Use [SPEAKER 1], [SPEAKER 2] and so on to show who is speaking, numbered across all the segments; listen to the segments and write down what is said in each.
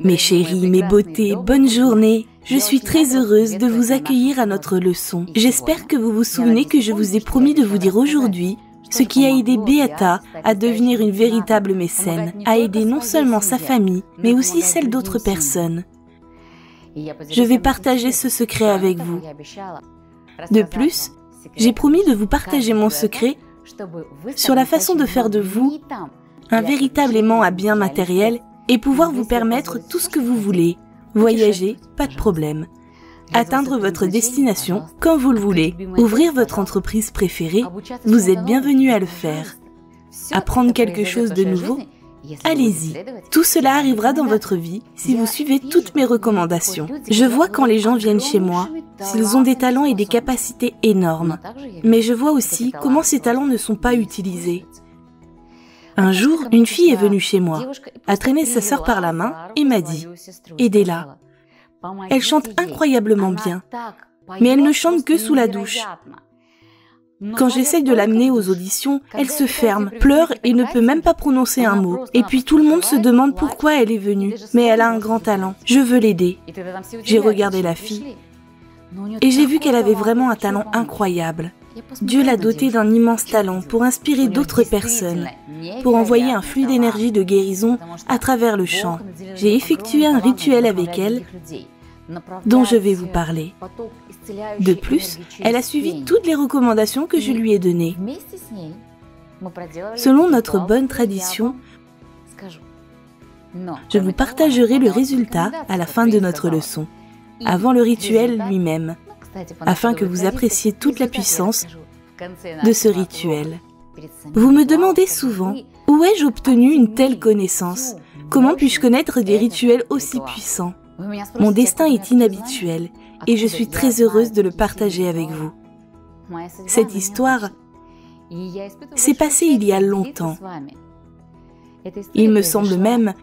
[SPEAKER 1] Mes chéris, mes beautés, bonne journée. Je suis très heureuse de vous accueillir à notre leçon. J'espère que vous vous souvenez que je vous ai promis de vous dire aujourd'hui ce qui a aidé Beata à devenir une véritable mécène, à aider non seulement sa famille, mais aussi celle d'autres personnes. Je vais partager ce secret avec vous. De plus, j'ai promis de vous partager mon secret sur la façon de faire de vous un véritable aimant à biens matériels et pouvoir vous permettre tout ce que vous voulez. Voyager, pas de problème. Atteindre votre destination quand vous le voulez. Ouvrir votre entreprise préférée, vous êtes bienvenu à le faire. Apprendre quelque chose de nouveau, allez-y. Tout cela arrivera dans votre vie si vous suivez toutes mes recommandations. Je vois quand les gens viennent chez moi, s'ils ont des talents et des capacités énormes. Mais je vois aussi comment ces talents ne sont pas utilisés. Un jour, une fille est venue chez moi, a traîné sa sœur par la main et m'a dit « Aidez-la. Elle chante incroyablement bien, mais elle ne chante que sous la douche. Quand j'essaye de l'amener aux auditions, elle se ferme, pleure et ne peut même pas prononcer un mot. Et puis tout le monde se demande pourquoi elle est venue. Mais elle a un grand talent. Je veux l'aider. » J'ai regardé la fille et j'ai vu qu'elle avait vraiment un talent incroyable. Dieu l'a dotée d'un immense talent pour inspirer d'autres personnes, pour envoyer un flux d'énergie de guérison à travers le chant. J'ai effectué un rituel avec elle dont je vais vous parler. De plus, elle a suivi toutes les recommandations que je lui ai données. Selon notre bonne tradition, je vous partagerai le résultat à la fin de notre leçon, avant le rituel lui-même, afin que vous appréciez toute la puissance de ce rituel. Vous me demandez souvent, où ai-je obtenu une telle connaissance? Comment puis-je connaître des rituels aussi puissants? Mon destin est inhabituel et je suis très heureuse de le partager avec vous. Cette histoire s'est passée il y a longtemps. Il me semble même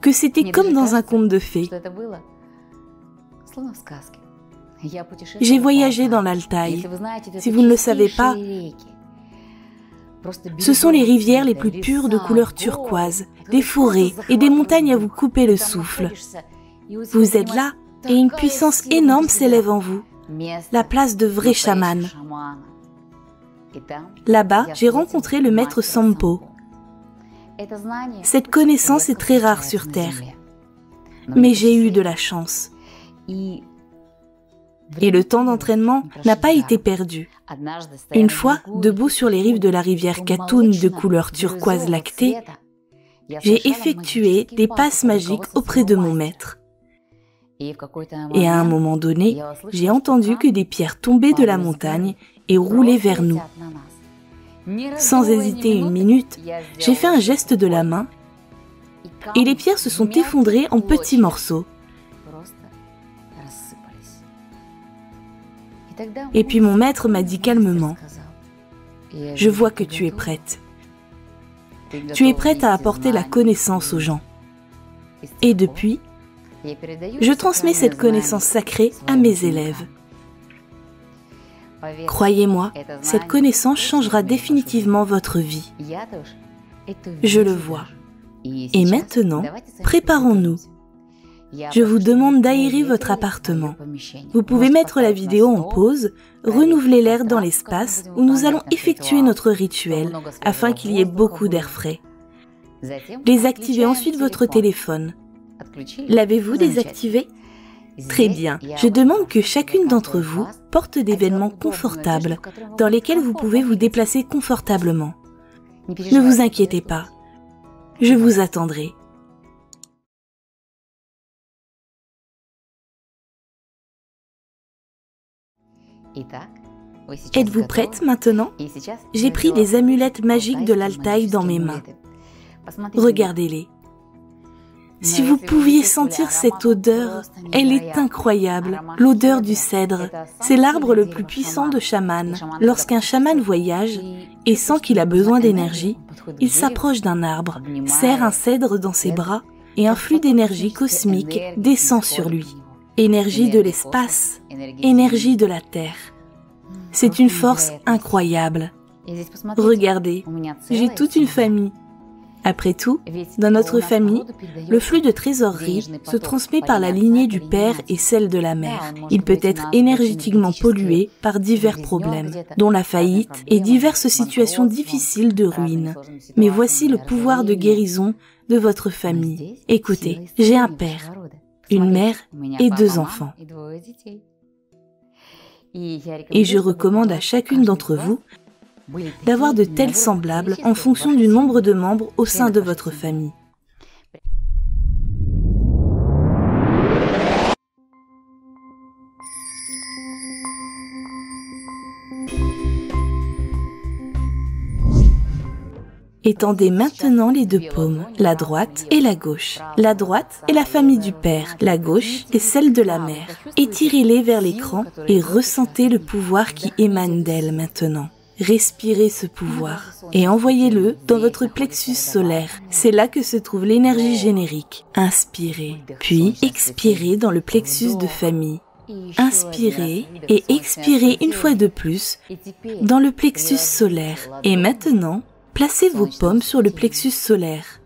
[SPEAKER 1] que c'était comme dans un conte de fées. J'ai voyagé dans l'Altaï. Si vous ne le savez pas, ce sont les rivières les plus pures de couleur turquoise, des forêts et des montagnes à vous couper le souffle. Vous êtes là et une puissance énorme s'élève en vous, la place de vrais chamans. Là-bas, j'ai rencontré le maître Sampo. Cette connaissance est très rare sur Terre, mais j'ai eu de la chance. Et le temps d'entraînement n'a pas été perdu. Une fois, debout sur les rives de la rivière Katun de couleur turquoise lactée, j'ai effectué des passes magiques auprès de mon maître. Et à un moment donné, j'ai entendu que des pierres tombaient de la montagne et roulaient vers nous. Sans hésiter une minute, j'ai fait un geste de la main et les pierres se sont effondrées en petits morceaux. Et puis mon maître m'a dit calmement, « Je vois que tu es prête. Tu es prête à apporter la connaissance aux gens. » Et depuis, je transmets cette connaissance sacrée à mes élèves. Croyez-moi, cette connaissance changera définitivement votre vie. Je le vois. Et maintenant, préparons-nous. Je vous demande d'aérer votre appartement. Vous pouvez mettre la vidéo en pause, renouveler l'air dans l'espace où nous allons effectuer notre rituel afin qu'il y ait beaucoup d'air frais. Désactivez ensuite votre téléphone. L'avez-vous désactivé? Très bien. Je demande que chacune d'entre vous porte des vêtements confortables dans lesquels vous pouvez vous déplacer confortablement. Ne vous inquiétez pas. Je vous attendrai. Êtes-vous prête maintenant? J'ai pris des amulettes magiques de l'Altaï dans mes mains. Regardez-les. Si vous pouviez sentir cette odeur, elle est incroyable. L'odeur du cèdre, c'est l'arbre le plus puissant de chaman. Lorsqu'un chaman voyage et sent qu'il a besoin d'énergie, il s'approche d'un arbre, serre un cèdre dans ses bras et un flux d'énergie cosmique descend sur lui. Énergie de l'espace, énergie de la terre. C'est une force incroyable. Regardez, j'ai toute une famille. Après tout, dans notre famille, le flux de trésorerie se transmet par la lignée du père et celle de la mère. Il peut être énergétiquement pollué par divers problèmes, dont la faillite et diverses situations difficiles de ruine. Mais voici le pouvoir de guérison de votre famille. Écoutez, j'ai un père, une mère et 2 enfants. Et je recommande à chacune d'entre vous d'avoir de tels semblables en fonction du nombre de membres au sein de votre famille. Étendez maintenant les 2 paumes, la droite et la gauche. La droite est la famille du père, la gauche est celle de la mère. Étirez-les vers l'écran et ressentez le pouvoir qui émane d'elles maintenant. Respirez ce pouvoir et envoyez-le dans votre plexus solaire. C'est là que se trouve l'énergie générique. Inspirez, puis expirez dans le plexus de famille. Inspirez et expirez une fois de plus dans le plexus solaire. Et maintenant, placez vos paumes sur le plexus solaire.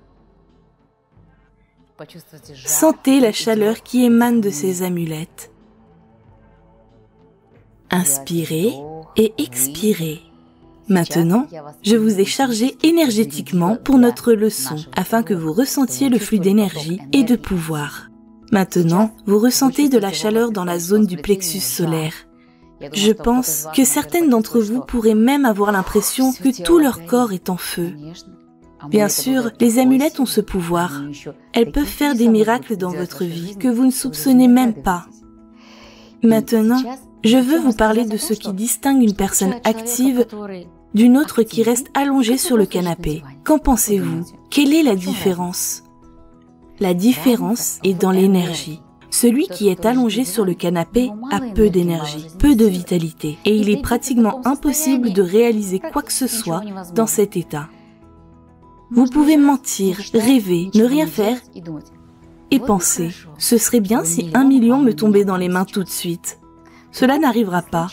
[SPEAKER 1] Sentez la chaleur qui émane de ces amulettes. Inspirez et expirez. Maintenant, je vous ai chargé énergétiquement pour notre leçon, afin que vous ressentiez le flux d'énergie et de pouvoir. Maintenant, vous ressentez de la chaleur dans la zone du plexus solaire. Je pense que certaines d'entre vous pourraient même avoir l'impression que tout leur corps est en feu. Bien sûr, les amulettes ont ce pouvoir. Elles peuvent faire des miracles dans votre vie que vous ne soupçonnez même pas. Maintenant, je veux vous parler de ce qui distingue une personne active d'une autre qui reste allongée sur le canapé. Qu'en pensez-vous? Quelle est la différence? La différence est dans l'énergie. Celui qui est allongé sur le canapé a peu d'énergie, peu de vitalité, et il est pratiquement impossible de réaliser quoi que ce soit dans cet état. Vous pouvez mentir, rêver, ne rien faire et penser « Ce serait bien si 1 million me tombait dans les mains tout de suite ». Cela n'arrivera pas.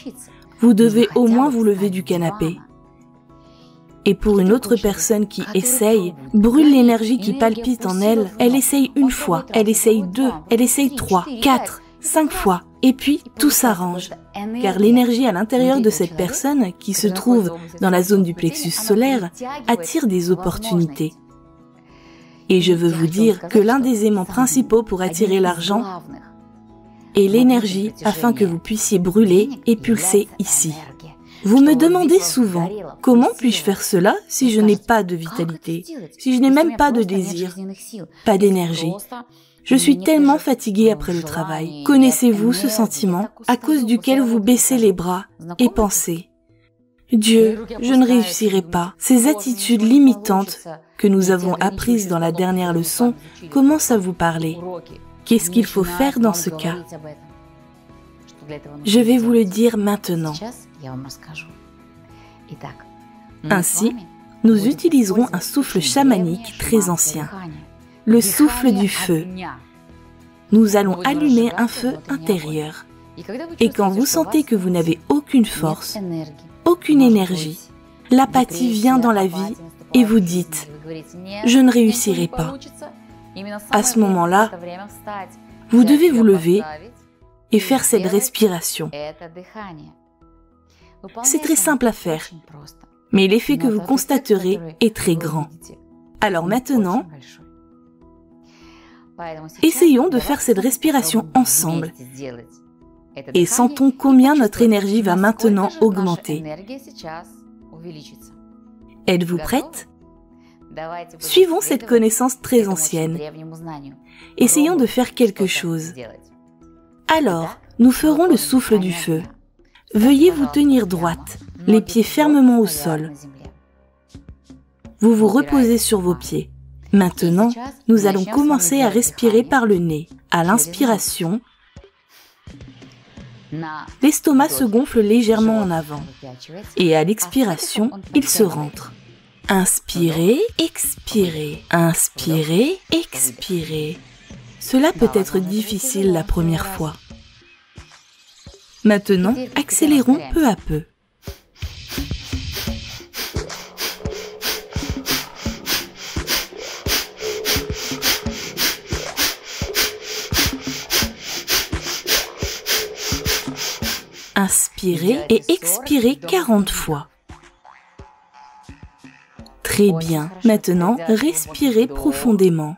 [SPEAKER 1] Vous devez au moins vous lever du canapé. Et pour une autre personne qui essaye, brûle l'énergie qui palpite en elle, elle essaye 1 fois, elle essaye 2, elle essaye 3, 4, 5 fois, et puis tout s'arrange. Car l'énergie à l'intérieur de cette personne, qui se trouve dans la zone du plexus solaire, attire des opportunités. Et je veux vous dire que l'un des aimants principaux pour attirer l'argent est l'énergie afin que vous puissiez brûler et pulser ici. Vous me demandez souvent, comment puis-je faire cela si je n'ai pas de vitalité, si je n'ai même pas de désir, pas d'énergie? Je suis tellement fatiguée après le travail. Connaissez-vous ce sentiment à cause duquel vous baissez les bras et pensez « Dieu, je ne réussirai pas ». Ces attitudes limitantes que nous avons apprises dans la dernière leçon commencent à vous parler. Qu'est-ce qu'il faut faire dans ce cas? Je vais vous le dire maintenant. Ainsi, nous utiliserons un souffle chamanique très ancien, le souffle du feu. Nous allons allumer un feu intérieur. Et quand vous sentez que vous n'avez aucune force, aucune énergie, l'apathie vient dans la vie et vous dites « Je ne réussirai pas ». À ce moment-là, vous devez vous lever et faire cette respiration. C'est très simple à faire, mais l'effet que vous constaterez est très grand. Alors maintenant, essayons de faire cette respiration ensemble et sentons combien notre énergie va maintenant augmenter. Êtes-vous prête? Suivons cette connaissance très ancienne. Essayons de faire quelque chose. Alors, nous ferons le souffle du feu. Veuillez vous tenir droite, les pieds fermement au sol. Vous vous reposez sur vos pieds. Maintenant, nous allons commencer à respirer par le nez. À l'inspiration, l'estomac se gonfle légèrement en avant. Et à l'expiration, il se rentre. Inspirez, expirez, inspirez, expirez. Cela peut être difficile la première fois. Maintenant, accélérons peu à peu. Inspirez et expirez 40 fois. Très bien. Maintenant, respirez profondément.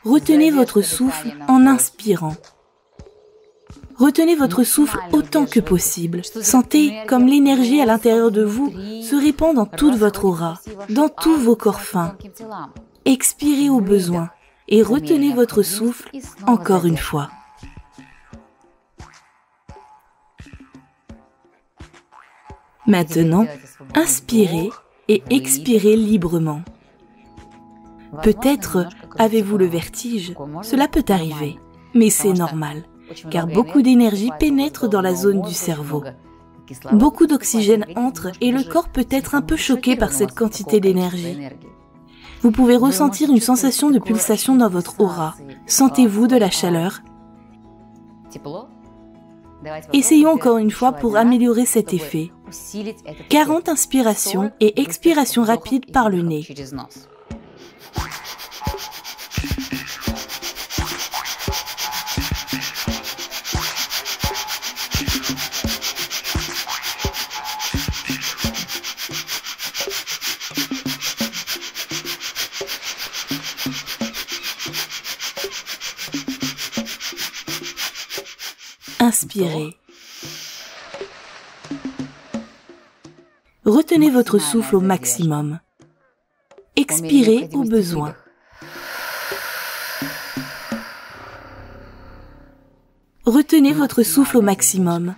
[SPEAKER 1] Retenez votre souffle en inspirant. Retenez votre souffle autant que possible. Sentez comme l'énergie à l'intérieur de vous se répand dans toute votre aura, dans tous vos corps fins. Expirez au besoin et retenez votre souffle encore une fois. Maintenant, inspirez et expirez librement. Peut-être avez-vous le vertige, cela peut arriver, mais c'est normal, car beaucoup d'énergie pénètre dans la zone du cerveau. Beaucoup d'oxygène entre et le corps peut être un peu choqué par cette quantité d'énergie. Vous pouvez ressentir une sensation de pulsation dans votre aura. Sentez-vous de la chaleur? Essayons encore une fois pour améliorer cet effet. 40 inspirations et expirations rapides par le nez. Inspirez. Retenez votre souffle au maximum. Expirez au besoin. Retenez votre souffle au maximum.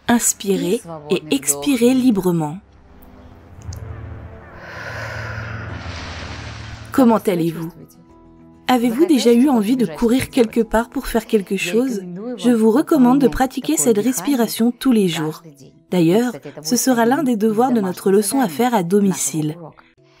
[SPEAKER 1] Inspirez et expirez librement. Comment allez-vous? Avez-vous déjà eu envie de courir quelque part pour faire quelque chose? Je vous recommande de pratiquer cette respiration tous les jours. D'ailleurs, ce sera l'un des devoirs de notre leçon à faire à domicile.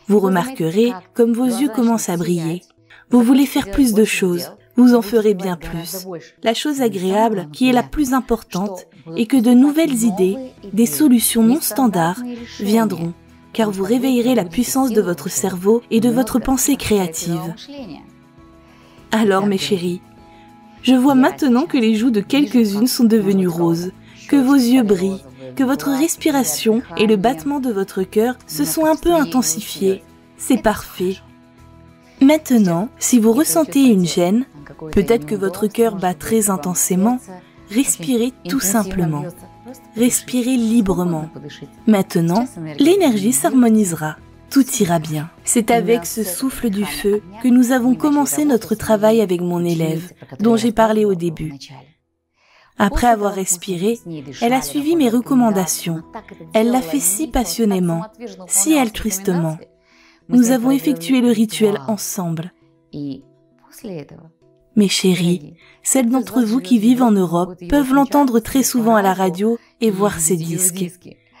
[SPEAKER 1] Vous remarquerez comme vos yeux commencent à briller. Vous voulez faire plus de choses, vous en ferez bien plus. La chose agréable, qui est la plus importante, est que de nouvelles idées, des solutions non standards, viendront, car vous réveillerez la puissance de votre cerveau et de votre pensée créative. Alors, mes chéris, je vois maintenant que les joues de quelques-unes sont devenues roses, que vos yeux brillent, que votre respiration et le battement de votre cœur se sont un peu intensifiés. C'est parfait. Maintenant, si vous ressentez une gêne, peut-être que votre cœur bat très intensément, respirez tout simplement. Respirez librement. Maintenant, l'énergie s'harmonisera. Tout ira bien. C'est avec ce souffle du feu que nous avons commencé notre travail avec mon élève, dont j'ai parlé au début. Après avoir respiré, elle a suivi mes recommandations. Elle l'a fait si passionnément, si altruistement. Nous avons effectué le rituel ensemble. Mes chéris, celles d'entre vous qui vivent en Europe peuvent l'entendre très souvent à la radio et voir ses disques.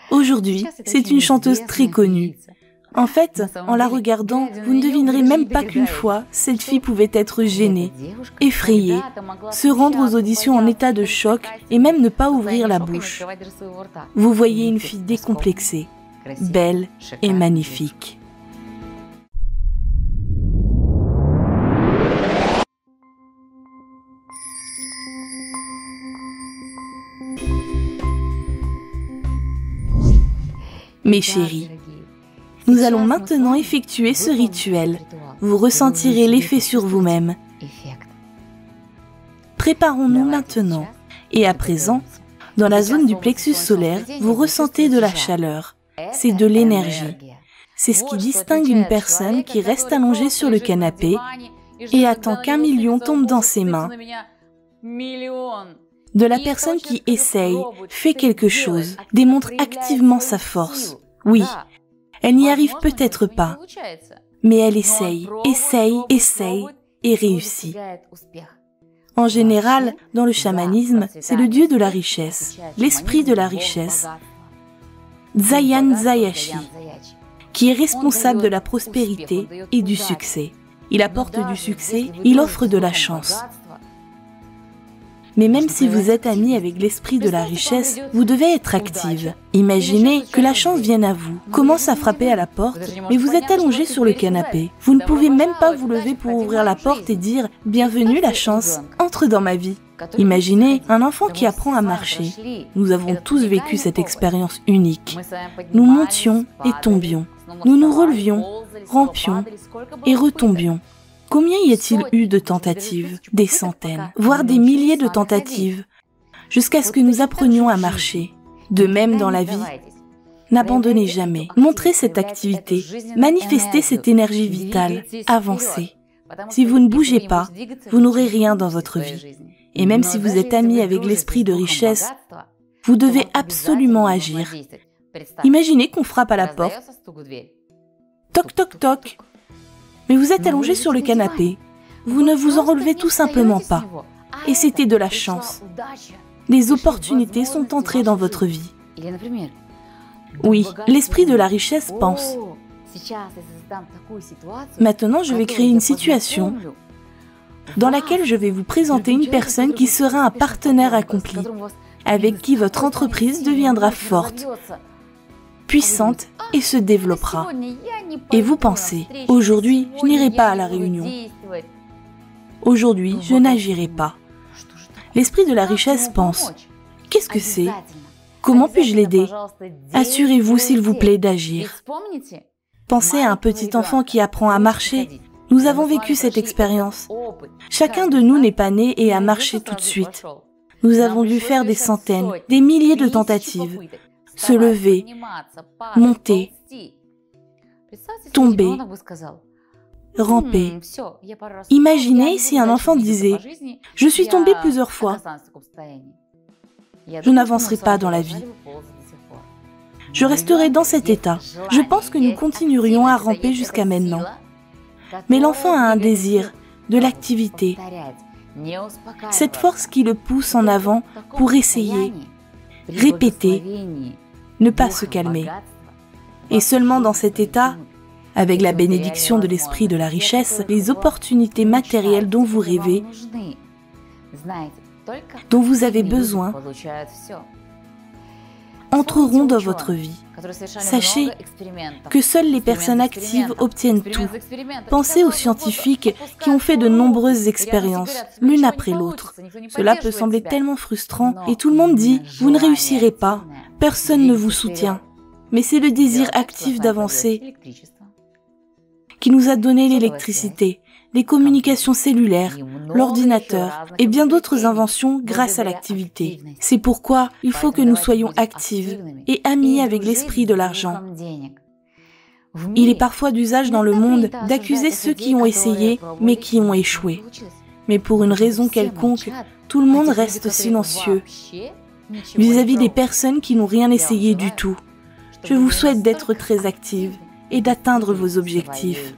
[SPEAKER 1] Aujourd'hui, c'est une chanteuse très connue. En fait, en la regardant, vous ne devinerez même pas qu'une fois, cette fille pouvait être gênée, effrayée, se rendre aux auditions en état de choc et même ne pas ouvrir la bouche. Vous voyez une fille décomplexée, belle et magnifique. Mes chéris, nous allons maintenant effectuer ce rituel. Vous ressentirez l'effet sur vous-même. Préparons-nous maintenant. Et à présent, dans la zone du plexus solaire, vous ressentez de la chaleur. C'est de l'énergie. C'est ce qui distingue une personne qui reste allongée sur le canapé et attend qu'un million tombe dans ses mains. De la personne qui essaye, fait quelque chose, démontre activement sa force. Oui. Elle n'y arrive peut-être pas, mais elle essaye et réussit. En général, dans le chamanisme, c'est le dieu de la richesse, l'esprit de la richesse, Dzayan Dzayashi, qui est responsable de la prospérité et du succès. Il apporte du succès, il offre de la chance. Mais même si vous êtes ami avec l'esprit de la richesse, vous devez être active. Imaginez que la chance vienne à vous, commence à frapper à la porte, mais vous êtes allongé sur le canapé. Vous ne pouvez même pas vous lever pour ouvrir la porte et dire « Bienvenue la chance, entre dans ma vie ». Imaginez un enfant qui apprend à marcher. Nous avons tous vécu cette expérience unique. Nous montions et tombions. Nous nous relevions, rampions et retombions. Combien y a-t-il eu de tentatives? Des centaines, voire des milliers de tentatives, jusqu'à ce que nous apprenions à marcher. De même dans la vie, n'abandonnez jamais. Montrez cette activité, manifestez cette énergie vitale, avancez. Si vous ne bougez pas, vous n'aurez rien dans votre vie. Et même si vous êtes ami avec l'esprit de richesse, vous devez absolument agir. Imaginez qu'on frappe à la porte. Toc, toc, toc. Mais vous êtes allongé sur le canapé. Vous ne vous en relevez tout simplement pas. Et c'était de la chance. Les opportunités sont entrées dans votre vie. Oui, l'esprit de la richesse pense. Maintenant, je vais créer une situation dans laquelle je vais vous présenter une personne qui sera un partenaire accompli, avec qui votre entreprise deviendra forte, puissante et se développera. Et vous pensez, aujourd'hui, je n'irai pas à la réunion. Aujourd'hui, je n'agirai pas. L'esprit de la richesse pense, qu'est-ce que c'est? Comment puis-je l'aider? Assurez-vous, s'il vous plaît, d'agir. Pensez à un petit enfant qui apprend à marcher. Nous avons vécu cette expérience. Chacun de nous n'est pas né et a marché tout de suite. Nous avons dû faire des centaines, des milliers de tentatives. Se lever, monter, tomber, ramper. Imaginez si un enfant disait « Je suis tombé plusieurs fois. Je n'avancerai pas dans la vie. Je resterai dans cet état. Je pense que nous continuerions à ramper jusqu'à maintenant. » Mais l'enfant a un désir, de l'activité, cette force qui le pousse en avant pour essayer, répéter, ne pas se calmer. Et seulement dans cet état, avec la bénédiction de l'esprit de la richesse, les opportunités matérielles dont vous rêvez, dont vous avez besoin, entreront dans votre vie. Sachez que seules les personnes actives obtiennent tout. Pensez aux scientifiques qui ont fait de nombreuses expériences, l'une après l'autre. Cela peut sembler tellement frustrant et tout le monde dit « Vous ne réussirez pas, personne ne vous soutient ». Mais c'est le désir actif d'avancer qui nous a donné l'électricité, les communications cellulaires, l'ordinateur et bien d'autres inventions grâce à l'activité. C'est pourquoi il faut que nous soyons actifs et amis avec l'esprit de l'argent. Il est parfois d'usage dans le monde d'accuser ceux qui ont essayé mais qui ont échoué. Mais pour une raison quelconque, tout le monde reste silencieux vis-à-vis des personnes qui n'ont rien essayé du tout. Je vous souhaite d'être très active et d'atteindre vos objectifs.